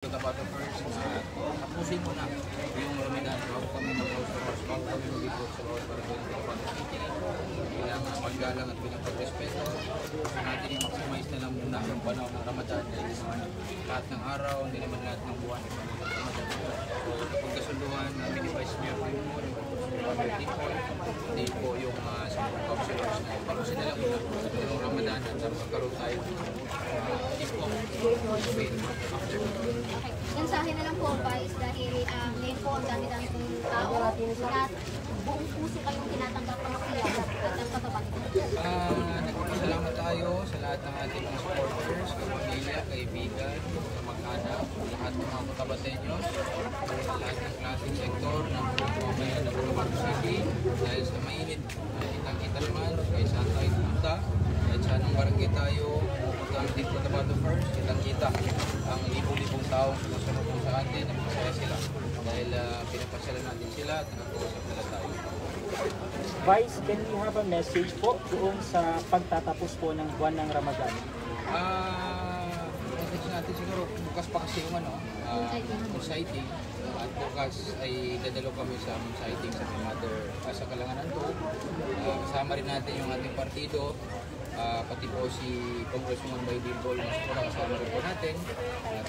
Cotabato first na tapusin mo na yung Ramadan bago kami mag-house of course, bago kami mag-report sa bawat barangay ng Cotabato City bilang paggalang at bilang pagrespeto. Gusto natin i-maximize na lang muna yung panahon ng Ramadan dahil naman lahat ng araw, hindi naman lahat ng buwan ng Ramadan. So pagkasunduhan namin ni Vice Mayor Timur, hindi po yung sa mga councilors na tapusin na lang muna yung Ramadan at magkaroon tayo TikTok after. Mensahe na lang po, Vice, dahil ngayon po ang dami-dami pong tao na buong puso kayong tinatanggap ang makiyaw at ang Cotabato. Nagpapasalamat tayo sa lahat ng ating mga supporters, kapamilya, kaibigan, kamag-anak, lahat ng mga Cotabateños, lahat ng klaseng sektor ng mamamayan ng Cotabato City, dahil sa mainit, kitang-kita naman, kahit saan tayo pumunta, kahit saan ang barangay tayo, pumunta ang Team Cotabato First, kitang-kita ang libo-libong taong sumusunod sa atin, na masaya sila dahil pinapasyalan natin sila at nakakusap nila tayo. Vice, can we have a message po doon sa pagtatapos po ng buwan ng Ramadan? Message natin siguro, bukas pa kasi yung sighting at bukas ay dadalo kami sa sighting sa Mother sa Kalanganan 2. Kasama rin natin yung ating partido, pati po si Congresswoman Baydil Bol, kasama rin po natin at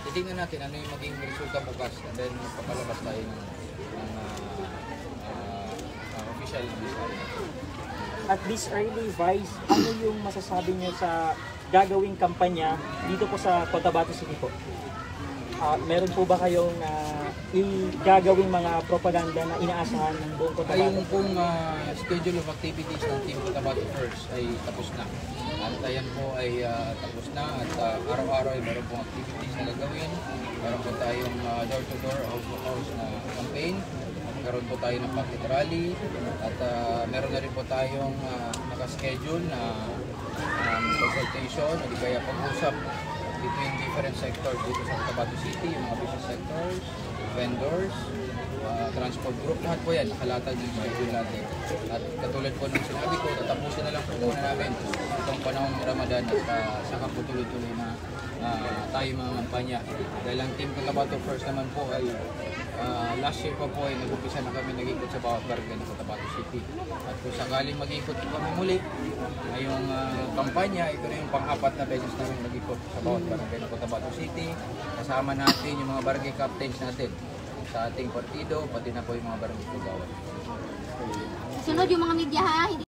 titingnan natin ano yung maging resulta bukas and then papalabas tayo ng official design. At this early, Vice, ano yung masasabi niyo sa gagawing kampanya dito po sa Cotabato City po? Meron po ba kayong gagawing mga propaganda na inaasahan ng buong Cotabato? Yung pong schedule of activities ng Team Cotabato First ay tapos na. At ayan po ay tapos na at araw-araw ay meron pong activities na gagawin. Meron po tayong door-to-door, house-to-house na campaign. Meron po tayo ng pocket rally at meron na rin po tayong nakaschedule na consultation o di kaya pag-usap between different sectors dito sa Cotabato City, yung mga business sectors, vendors, transport group, lahat po yan, nakalatag yung schedule natin. At katulad po ng sinabi ko, tatapusin na lang po muna namin itong panahon ng Ramadan at saka po tuloy-tuloy na tayo mga kampanya. Dahil ang Team Cotabato First naman po ay last year pa po ay nag-upisa na kami nag-ikot sa bawat barangay ng Cotabato City. At kung sakaling mag-ikot po kami muli, ngayong kampanya, ito na yung pang-apat na beses namin nag-ikot sa bawat barangay ng Cotabato City. Kasama natin yung mga barangay captains natin sa ating partido, pati na po yung mga barangay kagawad. Sunod yung mga media ha,